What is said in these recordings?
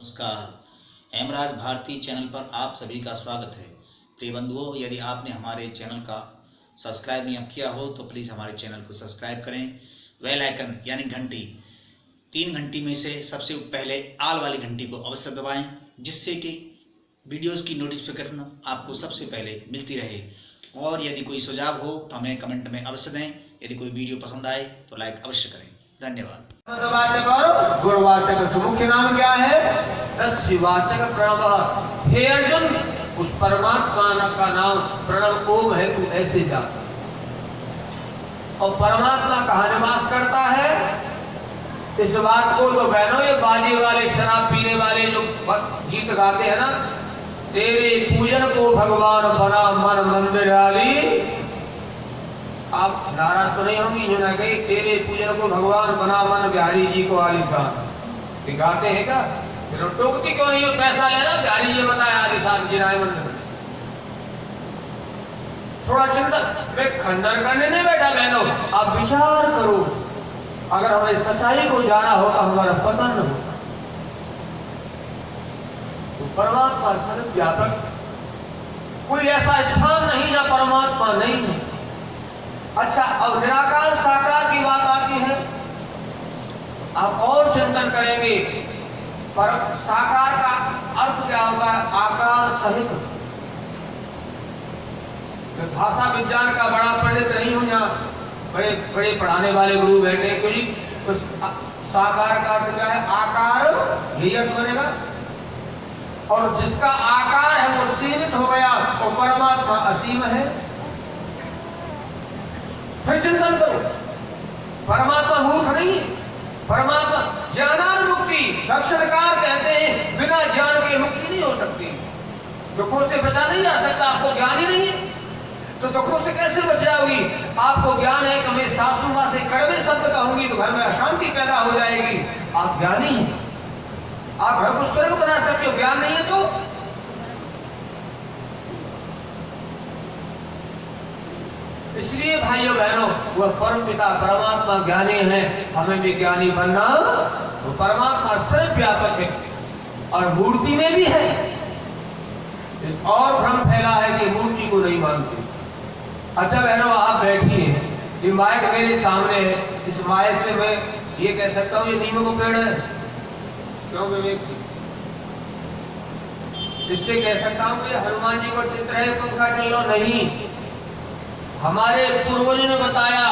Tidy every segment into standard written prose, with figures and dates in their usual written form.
नमस्कार। हेमराज भारती चैनल पर आप सभी का स्वागत है। प्रिय बंधुओं, यदि आपने हमारे चैनल का सब्सक्राइब नहीं किया हो तो प्लीज़ हमारे चैनल को सब्सक्राइब करें। बेल आइकन यानी घंटी, 3 घंटी में से सबसे पहले आल वाली घंटी को अवश्य दबाएं, जिससे कि वीडियोस की नोटिफिकेशन आपको सबसे पहले मिलती रहे। और यदि कोई सुझाव हो तो हमें कमेंट में अवश्य दें। यदि कोई वीडियो पसंद आए तो लाइक अवश्य करें। धन्यवाद। पदवाचक और गुणवाचक मुख्य नाम क्या है? तस्वाचक प्रणव। हे अर्जुन, उस परमात्मा का नाम प्रणव ओम है, तू ऐसे जाता। और परमात्मा कहाँ निवास करता है? इस बात को तो बहनों, ये बाजे वाले शराब पीने वाले जो गीत गाते हैं ना, तेरे पूजन को भगवान बना मन मंदिर आली, आप नाराज तो नहीं होंगी जो ना कहे तेरे पूजन को भगवान बना मन बिहारी जी को आलीशान। दिखाते हैं क्या? फिर टोकती क्यों नहीं हो? पैसा लेना, बिहारी जी बताया आलीशान गिराए मंदिर। थोड़ा चिंतन, मैं खंडन करने नहीं बैठा बहनों, आप विचार करो। अगर हमें सच्चाई को जाना हो तो हमारा पतन हो। तो परमात्मा सर्वव्यापक है, कोई ऐसा स्थान नहीं जहां परमात्मा नहीं है। अच्छा, अब निराकार साकार की बात आती है। आप और चिंतन करेंगे, पर साकार का अर्थ क्या होता है? आकार सहित। मैं भाषा विज्ञान का बड़ा पंडित नहीं हूं, यहाँ बड़े बड़े पढ़ाने वाले गुरु बैठे हैं। क्योंकि उस साकार का अर्थ क्या है? आकार, यही अर्थ बनेगा। और जिसका आकार है वो सीमित हो गया, और परमात्मा असीम है। फिर चिंतन करो, परमात्मा मूर्ख नहीं है। परमात्मा ज्ञानान मुक्ति, दर्शनकार कहते हैं बिना ज्ञान के मुक्ति नहीं हो सकती। दुखों से बचा नहीं जा सकता। आपको ज्ञान ही नहीं है तो दुखों से कैसे बच जाओगी? आपको ज्ञान है कि मैं सासू मां से कड़वे शब्द कहूंगी तो घर में अशांति पैदा हो जाएगी। आप ज्ञानी हैं, आप घर को स्वर्ग बना सकते हो। ज्ञान नहीं है तो इसलिए भाइयों बहनों, वह परम पिता परमात्मा ज्ञानी है, हमें भी ज्ञानी बनना। वो परमात्मा सर्वव्यापक है और मूर्ति में भी है। और भ्रम फैला है कि मूर्ति को नहीं मानते। अच्छा बहनों, आप बैठिए, ये माइक मेरे सामने है, इस माइक से मैं ये कह सकता हूँ ये नीम को पेड़ है, क्यों विवेक? इससे कह सकता हूँ कि हनुमान जी को चित्र है, पंखा चल लो नहीं। हमारे पूर्वजों ने बताया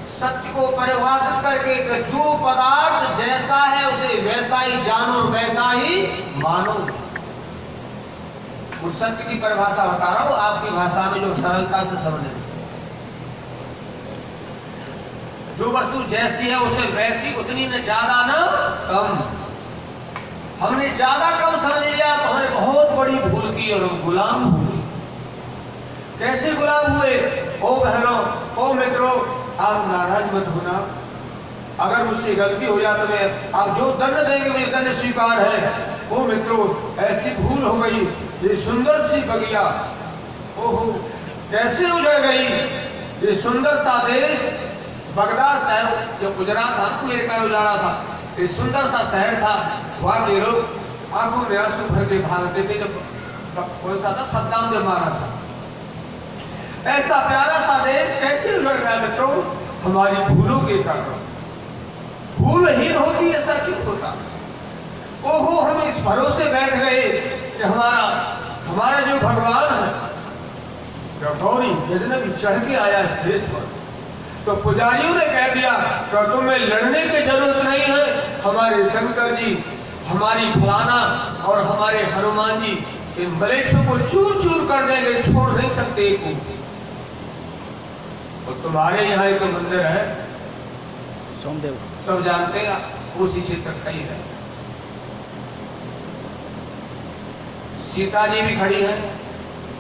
सत्य को परिभाषित करके कि जो पदार्थ जैसा है उसे वैसा ही जानो, वैसा ही मानो। उस सत्य की परिभाषा बता रहा हूं आपकी भाषा में, जो सरलता से समझे। जो वस्तु जैसी है उसे वैसी, उतनी न ज्यादा न कम। हमने ज्यादा कम समझ लिया तो हमने बहुत बड़ी भूल की और हम गुलाम हो गए। कैसे गुलाम हुए? ओ बहनों, ओ मित्रों, आप नाराज मत होना। अगर मुझसे गलती हो जाए तो मैं, आप जो दंड देंगे मुझे दंड स्वीकार है। ओ मित्रों, ऐसी भूल हो गई, ये सुंदर सी बगिया, ओहो कैसे उजड़ गई। ये सुंदर सा देश, बगदाद शहर जो गुजरात था, अमेरिका में उजाड़ा था, ये सुंदर सा शहर था। वहां के लोग आंखों में आंसू भर के भागते थे जब कौन सा था, सद्दाम ने मारा था। ऐसा प्यारा सा देश कैसे उजड़ गया मित्रों? हमारी भूलों के कारण। भूलहीन होती ऐसा क्यों होता? ओहो, हम इस भरोसे बैठ गए कि हमारा जो भगवान है गौरी यज्ञ भी चढ़ के आया इस देश पर। तो पुजारियों ने कह दिया कि तुम्हें लड़ने की जरूरत नहीं है, हमारे शंकर जी, हमारी फलाना और हमारे हनुमान जी इन मलेच्छों को चूर चूर कर देंगे, छोड़ नहीं सकते को। और तुम्हारे यहाँ एक मंदिर है सोमदेव, सब जानते हैं, उसी से तक ही है। सीता जी भी खड़ी है,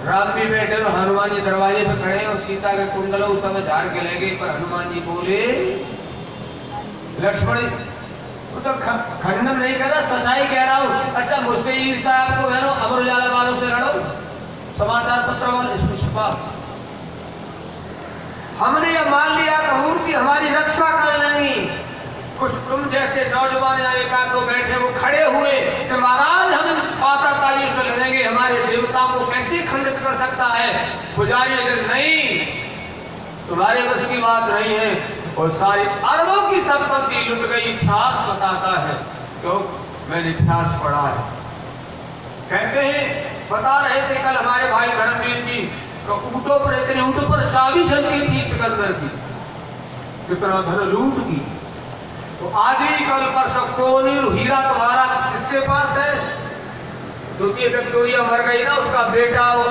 राम भी बैठे और हनुमान जी दरवाजे पे खड़े हैं, और सीता के कुंडलों सब झाड़ के ले गए। पर हनुमान जी बोले, लक्ष्मण, वो तो खंडन नहीं कर रहा, सच्चाई कह रहा हूं। अच्छा, मुझसे ईर्ष्या आपको बहनों, अमर उजाला वालों से लड़ो, समाचार पत्र वाले, इसमें छुपा। हमने यह मान लिया कि मूर्ति हमारी रक्षा कर लेंगी। कुछ तुम जैसे नौजवान या एक आध दो बैठे वो खड़े हुए कैसे खंडित कर सकता है? पुजारी अगर नहीं, तुम्हारे बस की बात नहीं है, और सारी अरबों की संपत्ति लुट गई। इतिहास बताता है, क्यों? मैंने इतिहास पढ़ा है। कहते हैं, बता रहे थे कल हमारे भाई धर्मवीर जी, ऊँटों पर इतने ऊँटों पर चाबी चलती थी सिकंदर की, कितना धन लूट की। तो आदि कल परसों कोहिनूर हीरा तुम्हारा किसके पास है? द्वितीय विक्टोरिया मर गई ना, उसका बेटा वो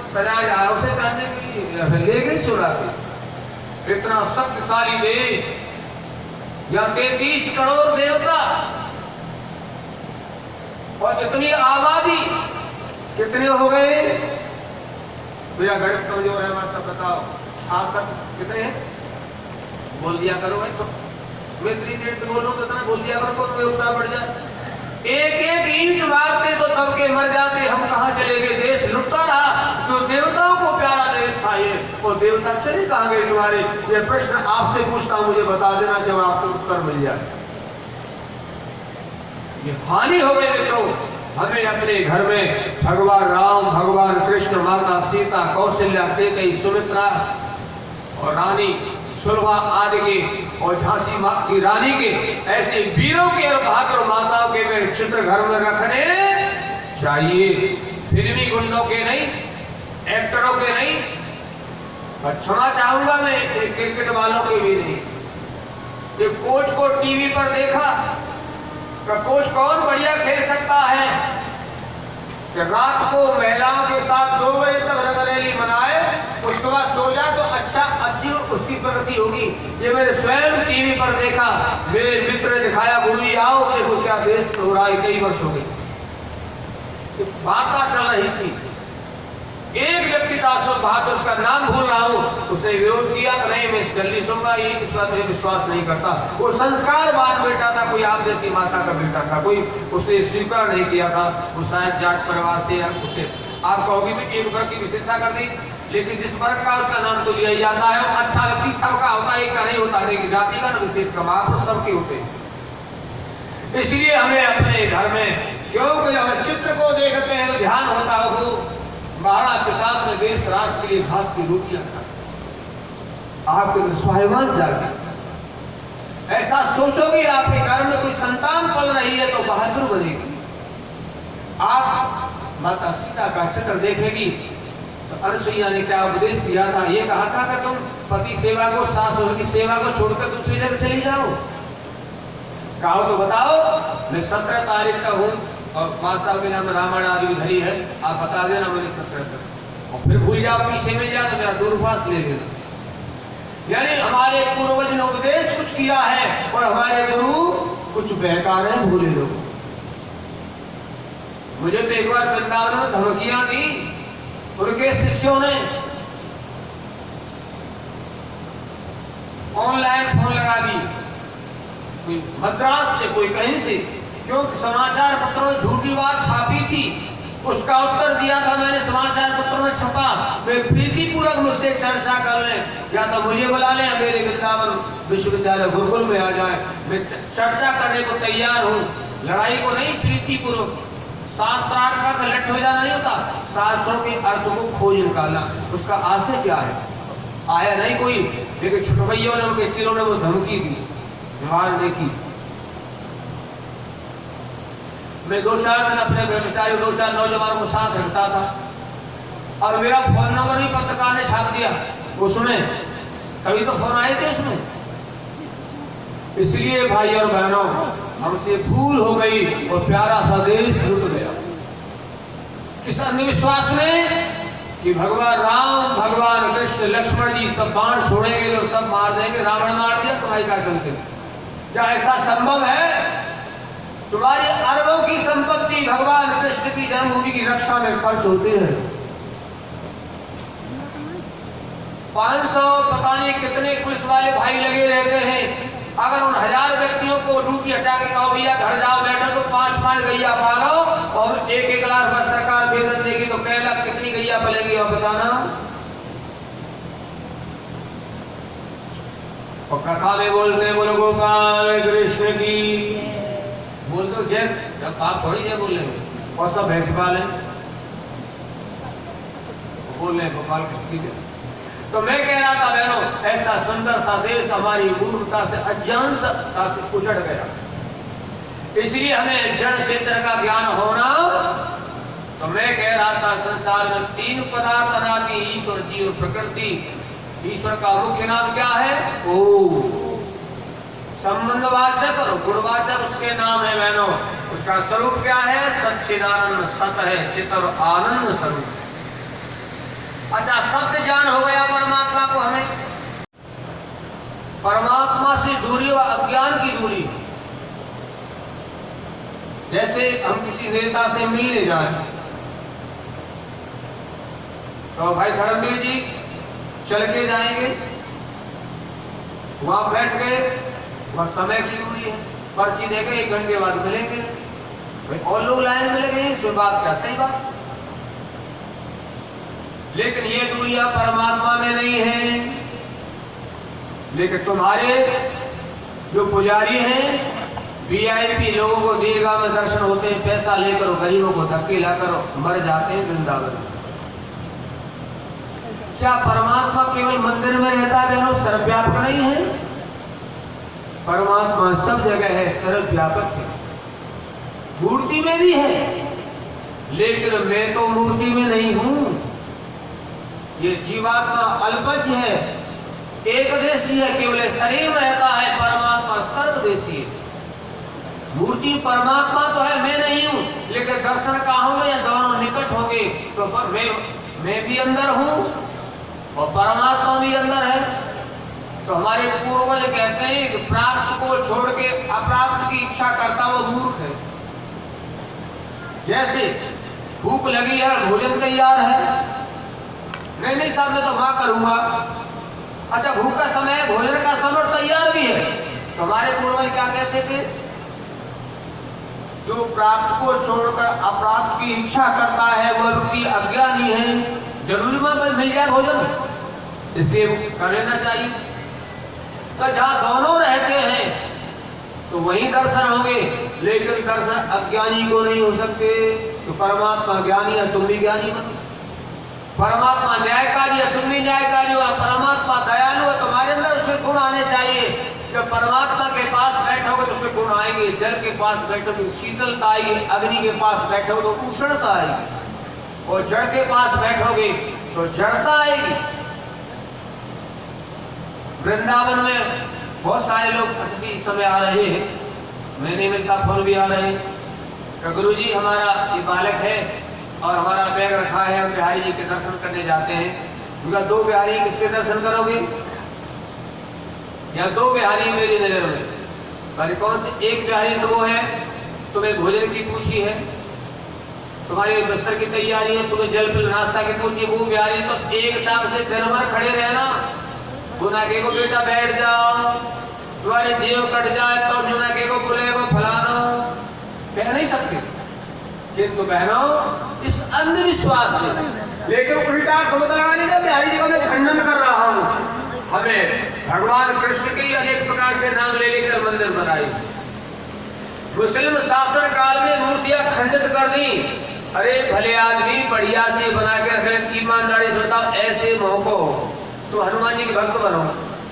सजा जा रहा उसे करने के लिए, ले गई चुरा के। इतना शक्तिशाली देश, या 33 करोड़ देवता और इतनी आबादी, कितने हो गए? भैया गणित कमजोर है हमारा, सब बताओ। शासक कितने हैं? बोल दिया करो भाई, तो मैं इतनी देर से बोल रहा हूँ तो इतना बोल दिया करो, तो उत्साह बढ़ जाए। एक एक ईंट मारते तो दब के मर जाते। हम कहाँ चले गए? देश लुटता रहा, जो देवताओं को प्यारा देश था ये, वो देवता चले कहाँ गए तुम्हारे? ये प्रश्न आपसे पूछता हूँ, मुझे बता देना जब आपको उत्तर मिल जाए। ये हानि हो गई मित्रों। हमें अपने घर में भगवान राम, भगवान कृष्ण, माता सीता, कौशल्या, कैकेयी, सुमित्रा और रानी सुलभा आदि के, और झांसी की रानी के, ऐसे वीरों के और बहादुर माताओं के चित्र घर में रखने चाहिए। फिल्मी गुंडों के नहीं, एक्टरों के नहीं, और क्षमा चाहूंगा मैं क्रिकेट वालों के भी नहीं। ये कोच को टीवी पर देखा, कोच कौन बढ़िया खेल सकता है कि रात को महिलाओं के साथ 2 बजे तक रंगरेली मनाए, उसके बाद सो जाए तो अच्छी उसकी प्रगति होगी। ये मैंने स्वयं टीवी पर देखा, मेरे मित्र ने दिखाया, गुरुजी आओ देखो क्या देश हो रहा है। कई वर्ष हो गए, वार्ता चल रही थी। एक व्यक्ति था अशोक बहादुर, उसका नाम भूल रहा हूँ, उसने विरोध किया कि नहीं मैं जल्दी सोऊंगा, ये इस बात मुझे विश्वास नहीं करता। वो संस्कारवान बेटा था, कोई आप जैसी माता का बेटा था, कोई उसने स्वीकार नहीं किया था। वो शायद जाट परिवार से, उसे आप कहोगे भी एक वर्ग की विशेषता कर दी, लेकिन जिस वर्ग का उसका नाम तो लिया जाता है, वो अच्छा व्यक्ति सबका होता है, एक का नहीं होता, एक जाति का न विशेष का, महापुरुष सबके होते हैं। इसलिए हमें अपने घर में, क्योंकि जब चित्र को देखते हैं ध्यान होता हो, महाराणा प्रताप ने देश राष्ट्र के लिए घास की रोटियां खाई, आपके स्वाभिमान जागे। ऐसा सोचोगे आपके घर में कोई संतान पल रही है तो बहादुर बनेगी। आप माता सीता का चित्र देखेगी तो अनसुईया ने क्या उपदेश किया था? ये कहा था कि तुम पति सेवा को, सास ससुर की सेवा को छोड़कर दूसरी जगह चली जाओ। कहो तो बताओ, मैं 17 तारीख का हूँ और 5 साल के नाम रामायण आदि भी धरी है, आप बता देना मुझे 17 तक, और फिर भूल जाओ, पीछे मिल जाए तो मेरा दूरभाष ले लेना। यानी हमारे पूर्वज ने उपदेश कुछ किया है और हमारे गुरु कुछ बेकार है, भूले लोग। मुझे तो एक बार वृंदावन में धमकियां दी उनके शिष्यों ने, ऑनलाइन फोन लगा दी, कोई मद्रास से कोई कहीं से, क्योंकि समाचार पत्रों में झूठी बात छापी थी, उसका उत्तर दिया था मैंने, समाचार पत्रों में छपा। वे प्रीतिपूर्वक मुझसे चर्चा कर लें, या तो मुझे बुला लें, मेरे वृंदावन विश्वविद्यालय गुरुकुल में आ जाए, मैं चर्चा करने को तैयार हूँ। लड़ाई को नहीं, प्रीतिपूर्वक। शास्त्रार्थ का अर्थ लट हो जाना नहीं होता, शास्त्रों के अर्थ को खोज निकाला, उसका आशय क्या है। आया नहीं कोई, लेकिन छुटभैयों ने, उनके चिरों ने वो धमकी दी, मारने की। मैं 2-4 दिन अपने बेचारे 2-4 नौजवानों को साथ रखता था, और मेरा फोन नंबर भी पत्रकार ने छाप दिया उसमें, कभी तो फोन आए थे उसमें। इसलिए भाई और बहनों, हमसे भूल हो गई और प्यारा सा देश लुट गया किस अंधविश्वास में कि भगवान राम, भगवान कृष्ण, लक्ष्मण जी सब बाण छोड़ेंगे तो सब मार देंगे, रावण मार दिया तुम्हारी क्या चलते। क्या ऐसा संभव है? तुम्हारी अरबों की संपत्ति भगवान कृष्ण की जन्मभूमि की रक्षा में खर्च होती है। 500 पता नहीं कितने पुलिस वाले भाई लगे रहते हैं। अगर उन 1000 व्यक्तियों को ड्यूटी हटा के कहो भैया घर जाओ बैठो, तो 5-5 गैया पालो और 1-1 लाख रुपया सरकार वेतन देगी, तो कई लाख कितनी गैया पलेगी और बताना। और कथा में बोलते बोलो गोपाल कृष्ण की, बोल दो जय, जब आप थोड़ी जय बोल लेंगे, और सब भैंस पाल है। बोल रहे गोपाल कृष्ण की जय। तो मैं कह रहा था बहनों, ऐसा सुंदर सा देश हमारी मूर्खता से, अज्ञानता से उजड़ गया। इसलिए हमें जड़ क्षेत्र का ज्ञान होना। तो मैं कह रहा था संसार में 3 पदार्थ अनादि, ईश्वर, जीव, प्रकृति। ईश्वर का मुख्य नाम क्या है? ओम। संबंधवाचक और गुणवाचक उसके नाम है बहनों। उसका स्वरूप क्या है? सच्चिदानंद, सत है, चित और आनंद स्वरूप। अच्छा, सत्य ज्ञान हो गया परमात्मा को हमें। परमात्मा से दूरी व अज्ञान की दूरी। जैसे हम किसी नेता से मिलने जाएं, तो भाई धर्मवीर जी चल के जाएंगे, वहां बैठ गए, वह समय की दूरी है, पर्ची देंगे, 1 घंटे बाद मिलेंगे। भाई और लोग लाइन में लगे हैं, इसमें बात क्या? सही बात। लेकिन ये दूरियां परमात्मा में नहीं है। लेकिन तुम्हारे जो पुजारी हैं, वीआईपी लोगों को दीर्घा में दर्शन होते हैं, पैसा लेकर गरीबों को धक्के लाकर मर जाते हैं वृंदावन में। क्या परमात्मा केवल मंदिर में रहता है बहनों? सर्वव्यापक नहीं है। परमात्मा सब जगह है, सर्वव्यापक है। मूर्ति में भी है, लेकिन मैं तो मूर्ति में नहीं हूं। ये जीवात्मा अल्पज्ञ है, एकदेशी है, केवल शरीर में रहता है। परमात्मा सर्वदेशी है। मूर्ति परमात्मा तो है, मैं नहीं हूं। लेकिन दर्शन का होंगे या दोनों निकट होंगे, तो मैं भी अंदर हूं और परमात्मा भी अंदर है। तो हमारे पूर्वज कहते हैं कि प्राप्त को छोड़ के अप्राप्त की इच्छा करता वो मूर्ख है। जैसे भूख लगी है, भोजन तैयार है, नहीं साहब मैं तो वहां करूंगा। अच्छा, भूख का समय है, भोजन का समय तैयार भी है, तो हमारे पूर्वज क्या कहते थे? जो प्राप्त को छोड़कर अप्राप्त की इच्छा करता है वह व्यक्ति अज्ञानी है। जरूरी में मिल जाए भोजन, इसलिए कर लेना चाहिए। तो जहां दोनों रहते हैं तो वहीं दर्शन होंगे, लेकिन दर्शन अज्ञानी को नहीं हो सकते। तो परमात्मा ज्ञानी है, तुम भी ज्ञानी बनो। परमात्मा न्यायकारी है, तुम भी न्यायकारी हो। परमात्मा दयालु है, तुम्हारे अंदर उसके गुण आने चाहिए। जब परमात्मा के पास बैठोगे तो उसके गुण आएंगे। जल के पास बैठोगे शीतलता आएगी, अग्नि के पास बैठोगे तो उष्णता आएगी, और जड़ के पास बैठोगे तो जड़ता आएगी। वृंदावन में बहुत सारे लोग अतिथि इस समय आ रहे हैं, मैं नहीं मिलता, फोन भी आ रहे हैं। गुरु जी हमारा ये बालक है और हमारा बैग रखा है, हम बिहारी जी के दर्शन करने जाते हैं। उनका 2 बिहारी, किसके दर्शन करोगे? या 2 बिहारी मेरी नजर में, अरे कौन से? एक बिहारी तो वो है तुम्हें भोजन की पूछी है, तुम्हारे बिस्तर की तैयारी है, तुम्हें जल पिल नाश्ता की पूछी। वो बिहारी तो एक टांग से दिन भर खड़े रहना, गुना के को बेटा बैठ जाओ, तुम्हारे जीव कट जाए तो जुना के को बुलेगो फलाना, कह नहीं सकते। किंतु बहनों इस अंधविश्वास में, लेकिन उल्टा खुद लगा लीजिए, बिहारी जी का मैं खंडन कर रहा हूँ। हमें भगवान कृष्ण के अनेक प्रकार से नाम ले लेकर मंदिर बनाए। मुस्लिम शासन काल में मूर्तियां खंडित कर दी। अरे भले आदमी बढ़िया से बना के रखे, ईमानदारी से बताओ, ऐसे मोह को तो हनुमान जी के भक्त बनो,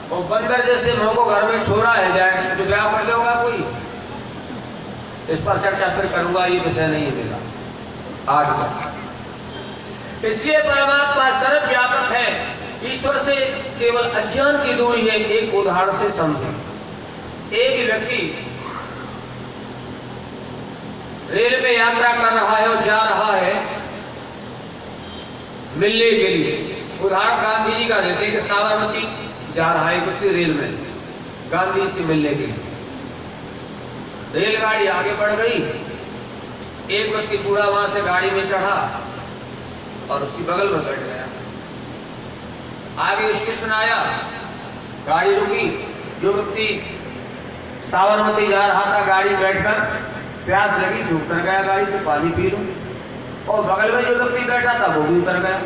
और बंदर जैसे मोह को घर में छोड़ा है जाए तो ब्याह कर दोगा कोई? इस पर चर्चा फिर करूंगा, ये विषय नहीं है मेरा आज का। इसलिए परमात्मा सर्वव्यापक है, ईश्वर से केवल अज्ञान की दूरी है। एक उदाहरण से समझे। एक व्यक्ति रेल में यात्रा कर रहा है और जा रहा है मिलने के लिए। उदाहरण गांधी जी का देते हैं कि साबरमती जा रहा है व्यक्ति रेल में गांधी से मिलने के लिए। रेलगाड़ी आगे बढ़ गई, एक व्यक्ति पूरा वहां से गाड़ी में चढ़ा और उसकी बगल में बैठ गया। आगे स्टेशन आया, गाड़ी रुकी, जो व्यक्ति साबरमती जा रहा था गाड़ी बैठकर प्यास लगी से उतर गया गाड़ी से, पानी पी लूं, और बगल में जो व्यक्ति बैठा था वो भी उतर गया।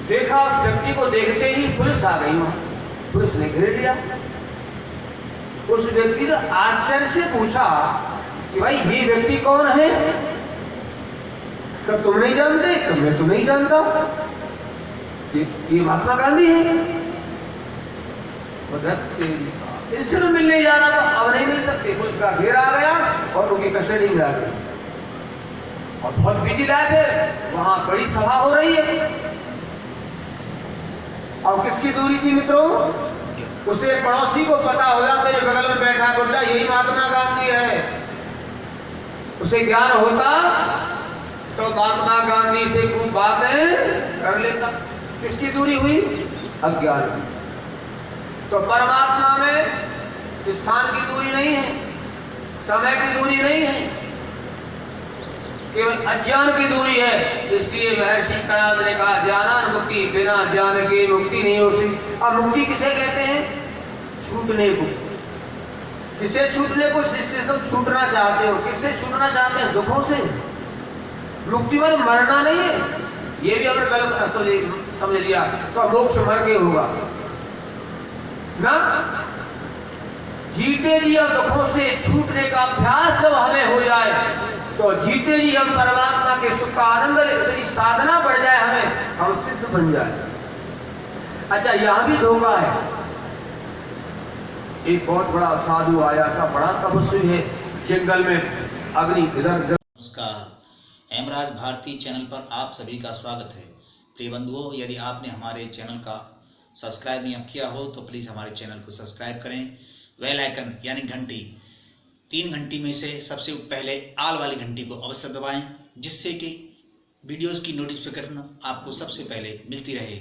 देखा, उस व्यक्ति को देखते ही पुलिस आ गई, वहां पुलिस ने घेर लिया। उस व्यक्ति ने आश्चर्य से पूछा कि भाई ये व्यक्ति कौन है? कब तुम नहीं जानते, कब मैं तुम्हें नहीं जानता। ये महात्मा गांधी है। इससे तो मिलने जा रहा था, अब नहीं मिल सकते, पुलिस का घेर आ गया और उनकी कस्टडी में आ गए। और बहुत बिजी लाइफ है, वहां बड़ी सभा हो रही है। और किसकी दूरी थी मित्रों? उसे पड़ोसी को पता हो जाता है, बगल में बैठा बुड्ढा यही महात्मा गांधी है। उसे ज्ञान होता तो महात्मा गांधी से खूब बातें कर लेता। किसकी दूरी हुई? अज्ञान। तो परमात्मा में स्थान की दूरी नहीं है, समय की दूरी नहीं है, केवल अज्ञान की दूरी है। इसलिए महर्षि कणाद ने कहा ज्ञानान मुक्ति, बिना ज्ञान के मुक्ति नहीं हो सकती। अब मुक्ति किसे कहते हैं? छूटने को। किसे छूटने को? जिससे तुम छूटना चाहते हो। किससे छूटना चाहते हैं? दुखों से। मुक्ति में मरना नहीं है, ये भी अगर गलत समझ लिया तो मोक्ष मर के होगा ना। जीते जी हम दुखों से छूटने का अभ्यास जब हमें हो जाए तो जीते जी हम परमात्मा के सुख का आनंद, यदि साधना बढ़ जाए हमें, हम सिद्ध बन जाए। अच्छा, यहां भी धोखा है। एक बहुत बड़ा साधु आया, सा बड़ा तपस्वी है, जंगल में अग्नि इधर। नमस्कार, हेमराज भारती चैनल पर आप सभी का स्वागत है। प्रिय बंधुओं, यदि आपने हमारे चैनल का सब्सक्राइब नहीं किया हो तो प्लीज़ हमारे चैनल को सब्सक्राइब करें। बेल आइकन यानी घंटी, 3 घंटी में से सबसे पहले आल वाली घंटी को अवश्य दबाएं, जिससे कि वीडियोस की नोटिफिकेशन आपको सबसे पहले मिलती रहे।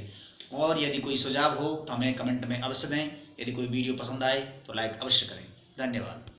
और यदि कोई सुझाव हो तो हमें कमेंट में अवश्य दें। यदि कोई वीडियो पसंद आए तो लाइक अवश्य करें। धन्यवाद।